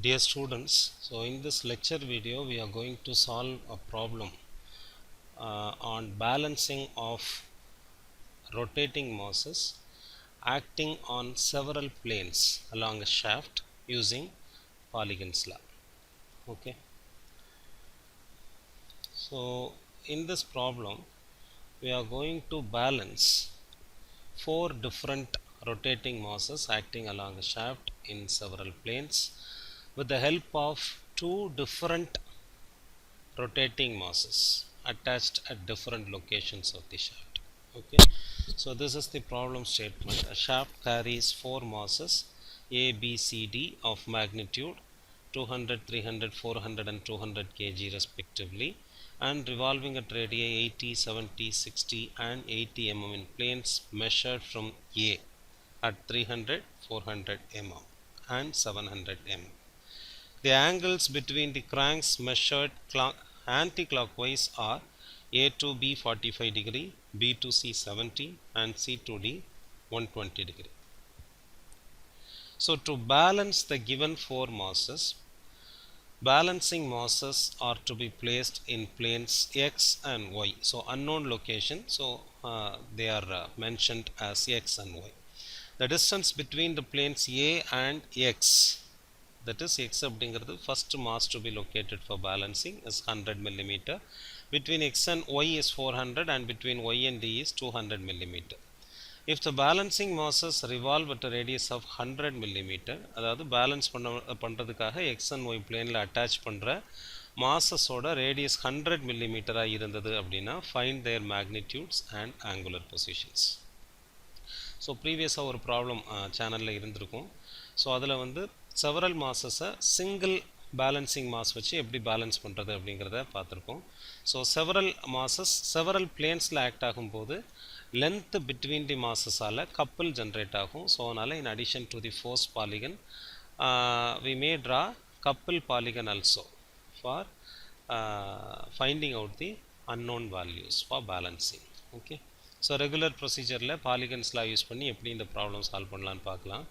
Dear students, so in this lecture video we are going to solve a problem on balancing of rotating masses acting on several planes along a shaft using Polygon's law. Okay, so in this problem we are going to balance four different rotating masses acting along a shaft in several planes with the help of two different rotating masses attached at different locations of the shaft. Okay, so this is the problem statement. A shaft carries four masses A, B, C, D of magnitude 200, 300, 400 and 200 kg respectively, and revolving at radii 80, 70, 60 and 80 mm in planes measured from A at 300, 400 mm and 700 mm. The angles between the cranks measured anti-clockwise are A to B 45 degree, B to C 70 and C to D 120 degree. So to balance the given four masses, balancing masses are to be placed in planes X and Y. So unknown location, so they are mentioned as X and Y. The distance between the planes A and X, that is X அப்படிங்கிறது first mass to be located for balancing is 100 millimeter. Between X and Y is 400 and between Y and D is 200 millimeter. If the balancing masses revolve at a radius of 100 millimeter, அதாவது balance பண்ணுறதுக்காக X and Y பிளேனில் attach பண்ணுற மாசஸோட radius 100 millimeter இருந்தது அப்படின்னா find their magnitudes and angular positions. So ப்ரீவியஸாக ஒரு problem சேனலில் இருந்திருக்கும். ஸோ அதில் வந்து செவரல் மாசஸை சிங்கிள் பேலன்சிங் மாஸ் வச்சு எப்படி பேலன்ஸ் பண்ணுறது அப்படிங்கிறத பார்த்துருக்கோம். ஸோ செவரல் மாசஸ் செவரல் பிளேன்ஸில் ஆக்ட் ஆகும்போது லென்த் பிட்வீன் தி மாசஸால் கப்பிள் ஜென்ரேட் ஆகும். ஸோ அதனால் in addition to the force polygon we may draw couple polygon also for finding out the unknown values for balancing. Okay, so regular ப்ரொசீஜரில் பாலிகன்ஸ்லாம் use பண்ணி எப்படி இந்த problem solve பண்ணலான்னு பார்க்கலாம்.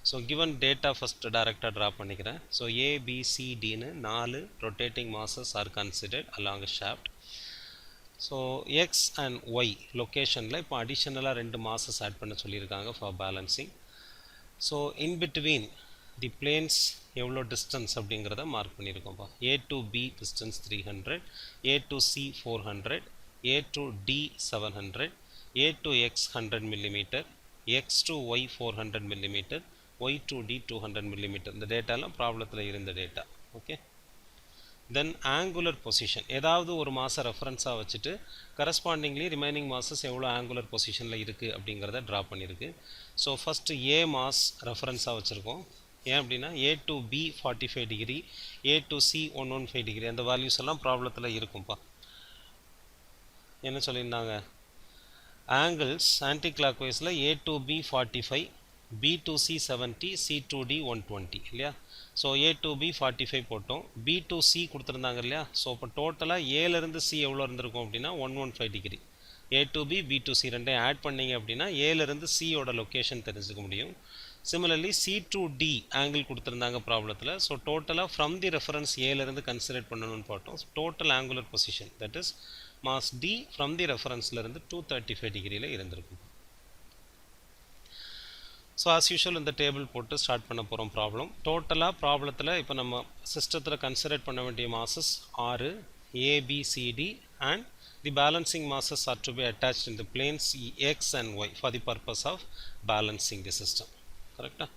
ஸோ கிவன் டேட்டா ஃபஸ்ட்டு டைரெக்டாக draw பண்ணிக்கிறேன். So ஏபிசிடின்னு 4 rotating masses are considered along shaft. So x and y லொக்கேஷனில் இப்போ அடிஷ்னலாக 2 மாசஸ் ஆட் பண்ண சொல்லியிருக்காங்க for balancing. So in between the planes எவ்வளோ டிஸ்டன்ஸ் அப்படிங்கிறத மார்க் பண்ணியிருக்கோம்ப்பா. A to b distance 300, a to c 400, A to D 700, A to X 100 millimeter, X to Y 400 millimeter, Y to D 200 millimeter. இந்த டேட்டாலாம் ப்ராப்ளத்தில் இருந்த data. Okay, then angular position ஏதாவது ஒரு மாசை ரெஃபரன்ஸாக வச்சுட்டு கரஸ்பாண்டிங்லி ரிமைனிங் மாசஸ் எவ்வளோ ஆங்குலர் பொசிஷனில் இருக்குது அப்படிங்கிறத ட்ரா பண்ணியிருக்கு. ஸோ ஃபஸ்ட்டு ஏ மாஸ் ரெஃபரன்ஸாக வச்சுருக்கோம். ஏன் அப்படின்னா a to b 45 degree, a to c 115 degree, அந்த வேல்யூஸ் எல்லாம் ப்ராப்ளத்தில் இருக்கும்ப்பா. என்ன சொல்லியிருந்தாங்க, ஆங்கிள்ஸ் ஆன்டி கிளாக் வைஸில் a to b 45, b to c 70, c to d 120 இல்லையா. ஸோ ஏ டு பி 45 போட்டோம், பி டு சி கொடுத்துருந்தாங்க இல்லையா. ஸோ இப்போ டோட்டலாக ஏலேருந்து சி எவ்வளோ இருந்திருக்கும் அப்படின்னா 115 degree. A to b, b to c ரெண்டையும் ஆட் பண்ணிங்க அப்படின்னா ஏலேருந்து சியோட லொக்கேஷன் தெரிஞ்சுக்க முடியும். Similarly c to d angle கொடுத்துருந்தாங்க ப்ராப்ளத்தில். ஸோ டோட்டலாக ஃப்ரம் தி ரெஃபரன்ஸ் ஏலேருந்து கன்சிடர் பண்ணணும்னு பார்த்தோம். Total angular position that is mass d from the ரெஃபரன்ஸ்லேருந்து 235 டிகிரியில் இருந்திருக்கும். ஸோ ஆஸ் யூஷுவல் இந்த டேபிள் போட்டு ஸ்டார்ட் பண்ண போகிறோம் ப்ராப்ளம். டோட்டலாக ப்ராப்ளத்தில் இப்போ நம்ம சிஸ்டத்தில் கன்சிடர் பண்ண வேண்டிய masses 6 A B C D and the balancing masses are to be attached in the planes x and y for the purpose of balancing the system. கரெக்டாக?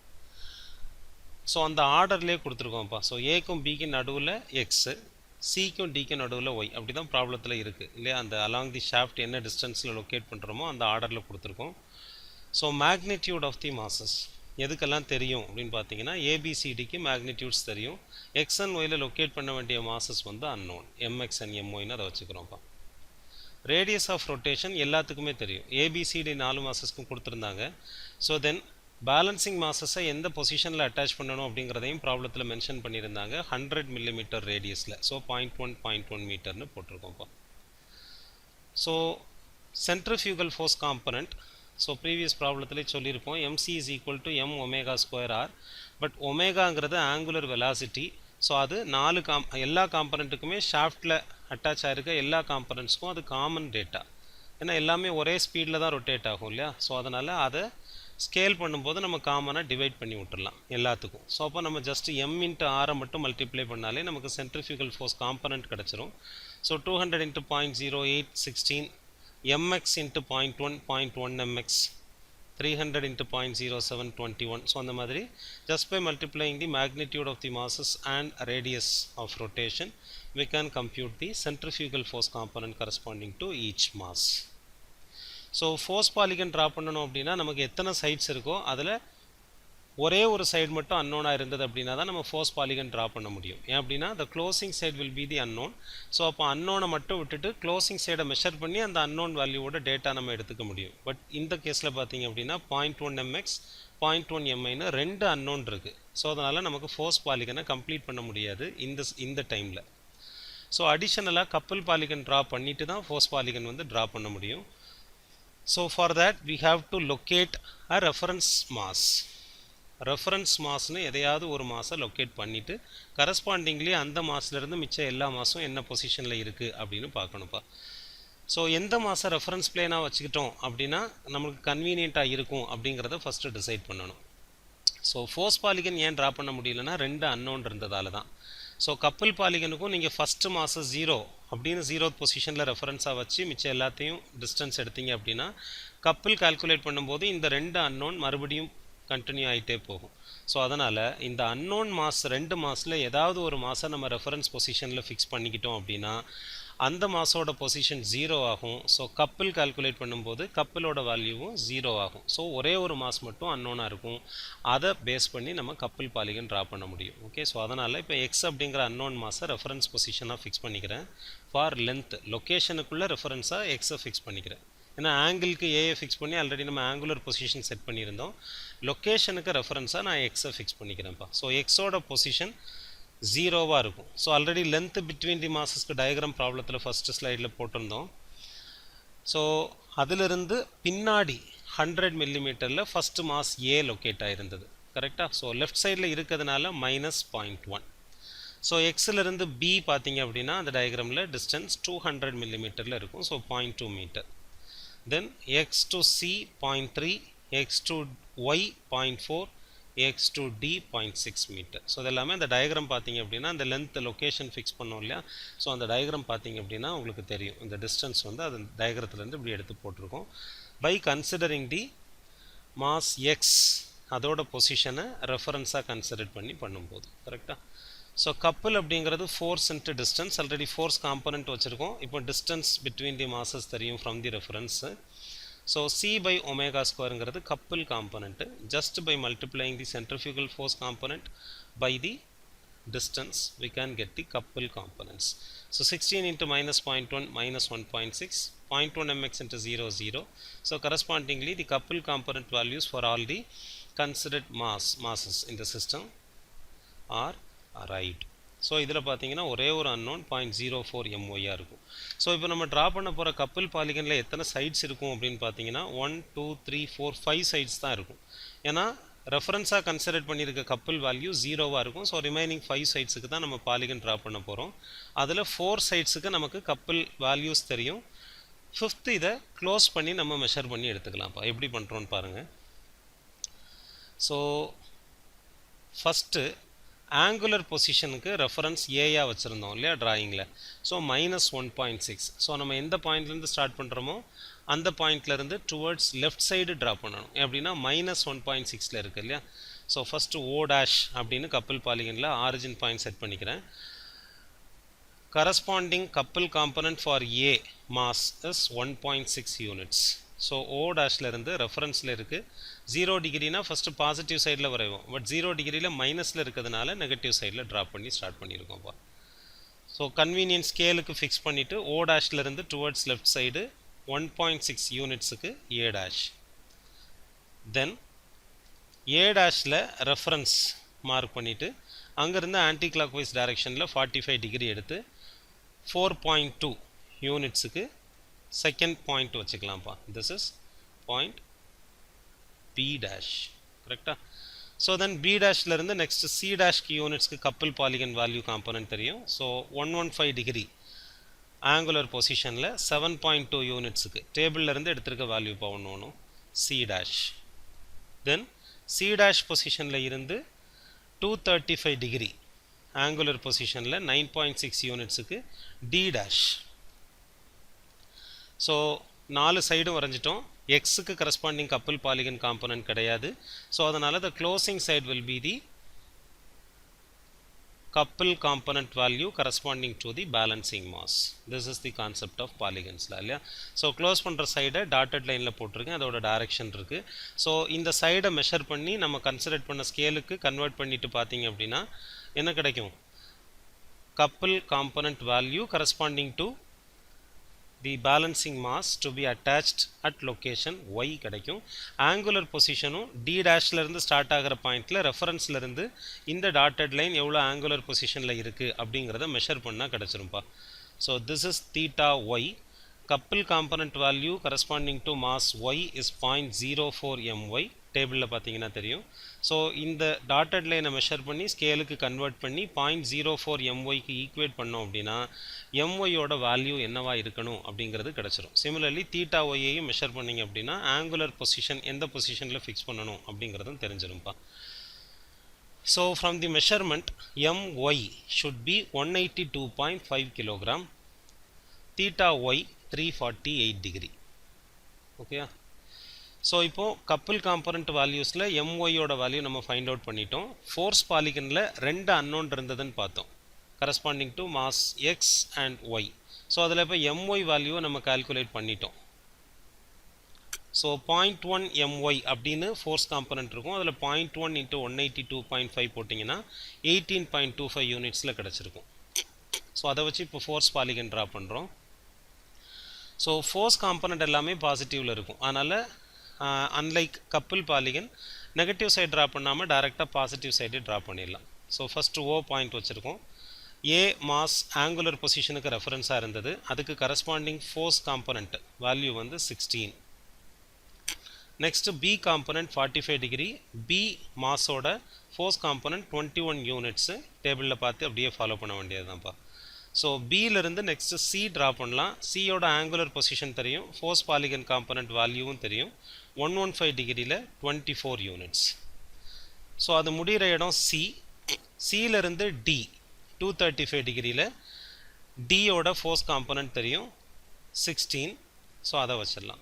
ஸோ அந்த ஆர்டர்லேயே கொடுத்துருக்கோம்ப்பா. ஸோ ஏக்கும் பிக்கும் நடுவில் எக்ஸு, சிக்கும் டிக்கும் நடுவில் ஒய், அப்படி தான் ப்ராப்ளத்தில் இருக்குது இல்லையா. அந்த அலாங் தி ஷாஃப்ட் என்ன டிஸ்டன்ஸில் லொக்கேட் பண்ணுறோமோ அந்த ஆர்டரில் கொடுத்துருக்கோம். So magnitude of the masses எதுக்கெல்லாம் தெரியும் அப்படின்னு பார்த்தீங்கன்னா ஏபிசிடிக்கு மேக்னிடியூட்ஸ் தெரியும். எக்ஸ் அண்ட் ஒயில் லொக்கேட் பண்ண வேண்டிய மாசஸ் வந்து அன்னோன், எம்எக்ஸ் அண்ட் எம்ஒய்னு அதை வச்சுக்கிறோம்ப்பா. ரேடியஸ் ஆஃப் ரொட்டேஷன் எல்லாத்துக்குமே தெரியும். ஏபிசிடி 4 மாசஸ்க்கும் கொடுத்துருந்தாங்க. ஸோ தென் பேலன்சிங் மாசஸை எந்த பொசிஷனில் அட்டாச் பண்ணணும் அப்படிங்கிறதையும் ப்ராப்ளத்தில் மென்ஷன் பண்ணியிருந்தாங்க. 100 millimeter ரேடியஸில். ஸோ 0.1 மீட்டர்னு போட்டிருக்கோம்ப்பா. So centrifugal force component, so previous ப்ராப்ளத்திலே சொல்லியிருப்போம், mc is equal to m omega square r but ஒமேகாங்கிறது ஆங்குலர் வெலாசிட்டி. ஸோ அது எல்லா காம்பனண்ட்டுக்குமே ஷாஃப்டில் அட்டாச் ஆகிருக்க எல்லா காம்பனண்ட்ஸ்க்கும் அது காமன் டேட்டா. ஏன்னா எல்லாமே ஒரே ஸ்பீடில் தான் ரொட்டேட் ஆகும் இல்லையா. ஸோ அதனால் அதை ஸ்கேல் பண்ணும்போது நம்ம காமனாக டிவைட் பண்ணி விட்டுடலாம் எல்லாத்துக்கும். ஸோ அப்போ நம்ம ஜஸ்ட் m இன்ட்டு ஆரை மட்டும் மல்டிப்ளை பண்ணாலே நமக்கு சென்ட்ரிஃபியூகல் ஃபோர்ஸ் காம்பனண்ட் கிடச்சிரும். So 200 into 0.0816 mx into 0.1 mx 300 into 0.0721. So அந்த மாதிரி just by multiplying the magnitude of the masses and radius of rotation we can compute the centrifugal force component corresponding to each mass. So force polygon draw பண்ணனும் அப்படினா நமக்கு எத்தனை sides இருக்கோ அதில் ஒரே ஒரு சைடு மட்டும் அன்னோனாக இருந்தது அப்படின்னா தான் நம்ம ஃபோர்ஸ் பாலிகன் ட்ரா பண்ண முடியும். ஏன் அப்படின்னா the closing side will be the unknown. So அப்போ அன்னோனை மட்டும் விட்டுட்டு க்ளோசிங் சைடை மெஷர் பண்ணி அந்த அன்னோன் வேல்யூவோட டேட்டா நம்ம எடுத்துக்க முடியும். பட் இந்த கேஸில் பார்த்தீங்க அப்படின்னா 0.1 mx 0.1 miன்னு ரெண்டு அன்னோன் இருக்குது. ஸோ அதனால் நமக்கு ஃபோர்ஸ் பாலிகனை கம்ப்ளீட் பண்ண முடியாது இந்த டைமில். ஸோ அடிஷ்னலாக கப்பல் பாலிகன் ட்ரா பண்ணிட்டு தான் ஃபோர்ஸ் பாலிகன் வந்து ட்ரா பண்ண முடியும். So for that we have to locate a reference mass. Reference மாஸ்னு எதையாவது ஒரு மாஸை லொக்கேட் பண்ணிவிட்டு கரஸ்பாண்டிங்லி அந்த மாஸ்லேருந்து மிச்சம் எல்லா மாஸும் என்ன பொசிஷனில் இருக்குது அப்படின்னு பார்க்கணும்ப்பா. ஸோ எந்த மாஸை ரெஃபரன்ஸ் பிளேனாக வச்சுக்கிட்டோம் அப்படின்னா நம்மளுக்கு கன்வீனியண்ட்டாக இருக்கும் அப்படிங்கிறத ஃபஸ்ட்டு டிசைட் பண்ணணும். ஸோ ஃபோர்ஸ் பாலிகன் ஏன் ட்ரா பண்ண முடியலன்னா ரெண்டு அன்னோன் இருந்ததால தான். ஸோ கப்பல் பாலிகனுக்கும் நீங்கள் ஃபஸ்ட்டு மாஸை 0 அப்படின்னு 0th பொசிஷனில் ரெஃபரன்ஸாக வச்சு மிச்சம் எல்லாத்தையும் டிஸ்டன்ஸ் எடுத்தீங்க அப்படின்னா கப்பல் கால்குலேட் பண்ணும்போது இந்த ரெண்டு அன்னோன் மறுபடியும் கண்டினியூ ஆகிட்டே போகும். ஸோ அதனால் இந்த அன்னோன் மாஸ் ரெண்டு மாஸில் ஏதாவது ஒரு மாஸை நம்ம ரெஃபரன்ஸ் பொசிஷனில் ஃபிக்ஸ் பண்ணிக்கிட்டோம் அப்படின்னா அந்த மாஸோட பொசிஷன் 0 ஆகும். ஸோ கப்பல் கால்குலேட் பண்ணும்போது கப்பலோட வேல்யூவும் 0 ஆகும். ஸோ ஒரே ஒரு மாஸ் மட்டும் அன்னோனாக இருக்கும். அதை பேஸ் பண்ணி நம்ம கப்பல் பாலிகன் ட்ரா பண்ண முடியும். ஓகே, ஸோ அதனால் இப்போ எக்ஸ் அப்படிங்கிற அன்னோன் மாஸை ரெஃபரன்ஸ் பொசிஷனாக ஃபிக்ஸ் பண்ணிக்கிறேன். ஃபார் லென்த் லொக்கேஷனுக்குள்ளே ரெஃபரன்ஸாக எக்ஸை ஃபிக்ஸ் பண்ணிக்கிறேன். ஏன்னா ஆங்கிளுக்கு ஏயை ஃபிக்ஸ் பண்ணி ஆல்ரெடி நம்ம ஆங்குலர் பொசிஷன் செட் பண்ணியிருந்தோம். லொக்கேஷனுக்கு ரெஃபரன்ஸாக நான் எக்ஸை ஃபிக்ஸ் பண்ணிக்கிறேன்ப்பா. ஸோ எக்ஸோட பொசிஷன் 0வாக இருக்கும். So already length between the மாஸஸ்க்கு டயக்ராம் ப்ராப்ளத்தில் ஃபஸ்ட்டு ஸ்லைடில் போட்டிருந்தோம். ஸோ அதிலிருந்து பின்னாடி 100 மில்லிமீட்டரில் ஃபஸ்ட்டு மாஸ் ஏ லொக்கேட் ஆகிருந்தது. கரெக்டாக? ஸோ லெஃப்ட் சைடில் இருக்கிறதுனால -0.1. ஸோ எக்ஸிலிருந்து பி பார்த்தீங்க அப்படின்னா அந்த டயக்ராமில் டிஸ்டன்ஸ் 200 மில்லிமீட்டரில் இருக்கும். So 0.2 metre. Then x to c 0.3, x to y 0.4, x to d 0.6 metre. So இதெல்லாமே அந்த டயக்ராம் பார்த்தீங்க அப்படின்னா அந்த லென்த் லொக்கேஷன் ஃபிக்ஸ் பண்ணோம் இல்லையா. ஸோ அந்த டயக்ராம் பார்த்தீங்க அப்படின்னா உங்களுக்கு தெரியும் இந்த டிஸ்டன்ஸ் வந்து அது டயக்ராத்துலேருந்து இப்படி எடுத்து போட்டிருக்கோம். By considering the mass x அதோட பொசிஷனை ரெஃபரன்ஸாக கன்சிடர் பண்ணி பண்ணும்போது. கரெக்டாக? ஸோ கப்பல் அப்படிங்கிறது force into distance. Already force component வச்சுருக்கோம். இப்போ டிஸ்டன்ஸ் பிட்வீன் தி மாசஸ் தெரியும் from the reference. So c/ω² couple component. Just by multiplying the centrifugal force component by the distance we can get the couple components. So 16 into -0.1 -1.6 0.1 mx into 0 0. So correspondingly the couple component values for all the considered masses in the system are arrived. So இதில் பார்த்தீங்கன்னா ஒரே ஒரு unknown 0.04 MY இருக்கும். So இப்போ நம்ம draw பண்ண போகிற கப்பல் பாலிகனில் எத்தனை சைட்ஸ் இருக்கும் அப்படின்னு பார்த்தீங்கன்னா 1 2 3 4 5 சைட்ஸ் தான் இருக்கும். ஏன்னா ரெஃபரன்ஸாக கன்சிடர் பண்ணியிருக்க கப்பல் வேல்யூ 0வாக இருக்கும். ஸோ ரிமைனிங் 5 சைட்ஸுக்கு தான் நம்ம பாலிகன் ட்ரா பண்ண போகிறோம். அதில் 4 சைட்ஸுக்கு நமக்கு கப்பல் வேல்யூஸ் தெரியும். 5th இதை க்ளோஸ் பண்ணி நம்ம மெஷர் பண்ணி எடுத்துக்கலாம்ப்பா. எப்படி பண்ணுறோன்னு பாருங்கள். ஸோ ஃபஸ்ட்டு ஆங்குலர் பொசிஷனுக்கு ரெஃபரன்ஸ் ஏயாக வச்சுருந்தோம் இல்லையா ட்ராயிங்கில். ஸோ -1.6. ஸோ நம்ம எந்த பாயிண்ட்லேருந்து ஸ்டார்ட் பண்ணுறோமோ அந்த பாயிண்ட்லேருந்து டுவர்ட்ஸ் லெஃப்ட் சைடு ட்ரா பண்ணணும். எப்படின்னா -1.6 இருக்குது இல்லையா. ஸோ ஃபஸ்ட்டு O' அப்படின்னு கப்பல் பாலிகனில் ஆரிஜின் பாயிண்ட் செட் பண்ணிக்கிறேன். கரஸ்பாண்டிங் கப்பல் component for A mass is 1.6 units. So O' ரெஃபரன்ஸில் இருக்குது. 0 டிகிரினா ஃபஸ்ட்டு பாசிட்டிவ் சைடில் வரைவோம். பட் 0 டிகிரியில் மைனஸில் இருக்கிறதுனால நெகட்டிவ் சைடில் ட்ரா பண்ணி ஸ்டார்ட் பண்ணியிருக்கோம்ப்பா. ஸோ கன்வீனியன்ஸ் ஸ்கேலுக்கு ஃபிக்ஸ் பண்ணிவிட்டு O' towards left side 1.6 யூனிட்ஸுக்கு A'. Then A' reference mark பண்ணிவிட்டு அங்கேருந்து ஆன்டி கிளாக் வைஸ் டைரெக்ஷனில் 45 டிகிரி எடுத்து 4.2 யூனிட்ஸுக்கு செகண்ட் பாயிண்ட் வச்சுக்கலாம்ப்பா. This is point B'. கரெக்டாக? ஸோ தென் பி டேஷ்லேருந்து நெக்ஸ்ட் சி டேஷ்க்கு யூனிட்ஸ்க்கு கப்பல் பாலிகன் வேல்யூ காம்பனன்ட் தெரியும். ஸோ 115 டிகிரி ஆங்குலர் பொசிஷனில் 7.2 யூனிட்ஸுக்கு டேபிள்லேருந்து எடுத்திருக்க வேல்யூ பண்ணணும் c dash. Then c dash பொசிஷனில் இருந்து 235 டிகிரி ஆங்குலர் பொசிஷனில் 9.6 யூனிட்ஸுக்கு டி டேஷ். ஸோ 4 சைடும் வரைஞ்சிட்டோம். எக்ஸுக்கு கரஸ்பாண்டிங் கப்பல் பாலிகன் காம்பனன்ட் கிடையாது. ஸோ அதனால் the closing side will be the couple component value corresponding to the balancing mass. This is the concept of பாலிகன்ஸில் இல்லையா. ஸோ க்ளோஸ் பண்ணுற சைடை டாட்டட் லைனில் போட்டிருக்கேன், அதோட டைரக்ஷன் இருக்குது. ஸோ இந்த சைடை மெஷர் பண்ணி நம்ம கன்சிடர் பண்ண ஸ்கேலுக்கு கன்வெர்ட் பண்ணிட்டு பார்த்தீங்க அப்படின்னா என்ன கிடைக்கும்? கப்பல் component value corresponding to the balancing mass to be attached at location y கிடைக்கும். angular positionும் d டேஷ்ல இருந்து ஸ்டார்ட் ஆகிற பாயிண்ட்ல ரெஃபரன்ஸ்ல இருந்து இந்த டாட்டட் லைன் எவ்வளோ angular positionல இருக்கு அப்படிங்கிறத மெஷர் பண்ணால் கிடச்சிரும்பா. So this is theta y. Couple component value corresponding to mass y is 0.04 my. டேபிளில் பார்த்தீங்கன்னா தெரியும். ஸோ இந்த டாட்டட் லைனை மெஷர் பண்ணி ஸ்கேலுக்கு கன்வெர்ட் பண்ணி 0.04 myக்கு ஈக்குவேட் பண்ணோம் அப்படின்னா myயோட வேல்யூ என்னவா இருக்கணும் அப்படிங்கிறது கிடச்சிரும். சிமிலர்லி தீட்டா ஒய்யையும் மெஷர் பண்ணிங்க அப்படின்னா ஆங்குலர் பொசிஷன் எந்த பொசிஷனில் ஃபிக்ஸ் பண்ணணும் அப்படிங்கிறதும் தெரிஞ்சிரும்பா. So from the measurement my should be 182.5 kilogram, theta y 348 degree. ஓகேயா. ஸோ இப்போது கப்பல் காம்பனண்ட் வேல்யூஸில் myயோட வேல்யூ நம்ம ஃபைண்ட் அவுட் பண்ணிட்டோம். ஃபோர்ஸ் பாலிகனில் 2 அன்னோன் இருந்ததுன்னு பார்த்தோம், corresponding to mass x and y. So அதில் இப்போ my வேல்யூவை நம்ம கால்குலேட் பண்ணிட்டோம். ஸோ 0.1 my அப்படின்னு ஃபோர்ஸ் காம்பனண்ட் இருக்கும். அதில் 0.1 × 182.5 போட்டிங்கன்னா 18.25 யூனிட்ஸில் கிடச்சிருக்கும். ஸோ அதை வச்சு இப்போ ஃபோர்ஸ் பாலிகன் ட்ரா பண்ணுறோம். ஸோ ஃபோர்ஸ் காம்பனண்ட் எல்லாமே பாசிட்டிவில் இருக்கும். அதனால் அன்லைக் கப்பல் பாலிகன் நெகட்டிவ் சைடு ட்ரா பண்ணாமல் டைரெக்டாக பாசிட்டிவ் சைடு ட்ரா பண்ணிடலாம். ஸோ ஃபஸ்ட்டு ஓ பாயிண்ட் வச்சுருக்கோம். ஏ மாஸ் ஆங்குலர் பொசிஷனுக்கு ரெஃபரன்ஸாக இருந்தது, அதுக்கு கரஸ்பாண்டிங் ஃபோர்ஸ் காம்பனண்ட் வேல்யூ வந்து 16. Next b component 45 degree, b மாஸோட ஃபோர்ஸ் காம்பனண்ட் 21 யூனிட்ஸு டேபிளில் பார்த்து அப்படியே ஃபாலோ பண்ண வேண்டியது தான்ப்பா. ஸோ பியிலிருந்து நெக்ஸ்ட்டு சி ட்ரா பண்ணலாம். சியோட ஆங்குலர் பொசிஷன் தெரியும், ஃபோர்ஸ் பாலிகன் காம்பனண்ட் வேல்யூவும் தெரியும். 115 டிகிரியில் 24 யூனிட்ஸ். ஸோ அது முடிகிற இடம் சி. சியிலிருந்து டி 235 டிகிரியில் டியோட ஃபோர்ஸ் காம்பனண்ட் தெரியும் 16. ஸோ அதை வச்சிடலாம்.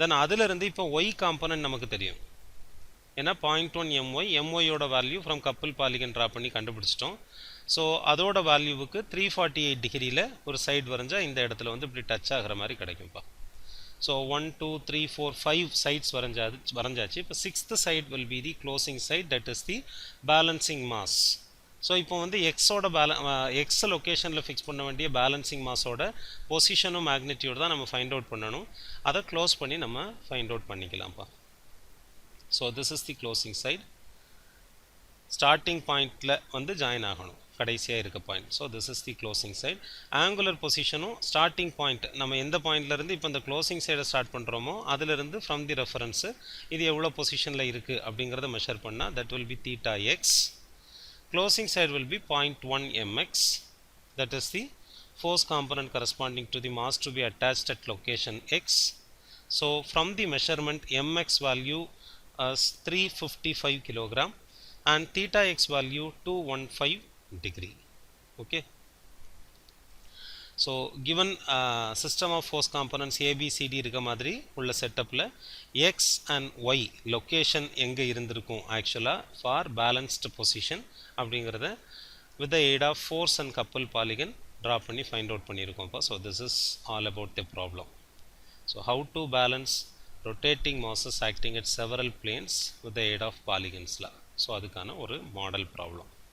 தென் அதிலிருந்து இப்போ ஒய் காம்பனண்ட் நமக்கு தெரியும், ஏன்னா 0.1 myயோட வேல்யூ ஃப்ரம் கப்பல் பாலிகன் ட்ரா பண்ணி கண்டுபிடிச்சிட்டோம். ஸோ அதோட வேல்யூவுக்கு 348 டிகிரியில் ஒரு சைடு வரைஞ்சால் இந்த இடத்துல வந்து இப்படி டச் ஆகிற மாதிரி கிடைக்கும்ப்பா. ஸோ 1 2 3 4 5 சைட்ஸ் வரைஞ்சாச்சு. இப்போ 6th side will be the closing side, that is the balancing mass. So இப்போ வந்து எக்ஸோட எக்ஸ் லொக்கேஷனில் ஃபிக்ஸ் பண்ண வேண்டிய பேலன்சிங் மாஸோட பொசிஷனும் மேக்னிடியூட் தான் நம்ம ஃபைண்ட் அவுட் பண்ணணும். அதை க்ளோஸ் பண்ணி நம்ம ஃபைண்ட் அவுட் பண்ணிக்கலாம்ப்பா. So this is the closing side. Starting பாயிண்டில் வந்து ஜாயின் ஆகணும், கடைசியாக இருக்க point. So this is the closing side. Angular பொசிஷனும் ஸ்டார்டிங் பாயிண்ட் நம்ம எந்த பாயிண்ட்லேருந்து இப்போ இந்த க்ளோசிங் சைடை ஸ்டார்ட் பண்ணுறோமோ அதிலிருந்து ஃப்ரம் தி ரெஃபரன்ஸு இது எவ்வளோ பொசிஷனில் இருக்குது அப்படிங்கிறத மெஷர் பண்ணால் that will be theta x. Closing side will be 0.1 mx, that is the force component corresponding to the mass to be attached at location x. So from the measurement mx value is 355 kilogram and theta x value 215 degree. Okay. So given system of force components A B C D இருக்க மாதிரி உள்ள செட்டப்பில் x and y location எங்கே இருந்திருக்கும் ஆக்சுவலாக for balanced position அப்படிங்கிறத with the aid of force and couple polygon draw பண்ணி find out பண்ணியிருக்கோம்ப்பா. So this is all about the problem. So how to balance rotating masses acting at several planes with the aid of polygons. So அதுக்கான ஒரு model problem.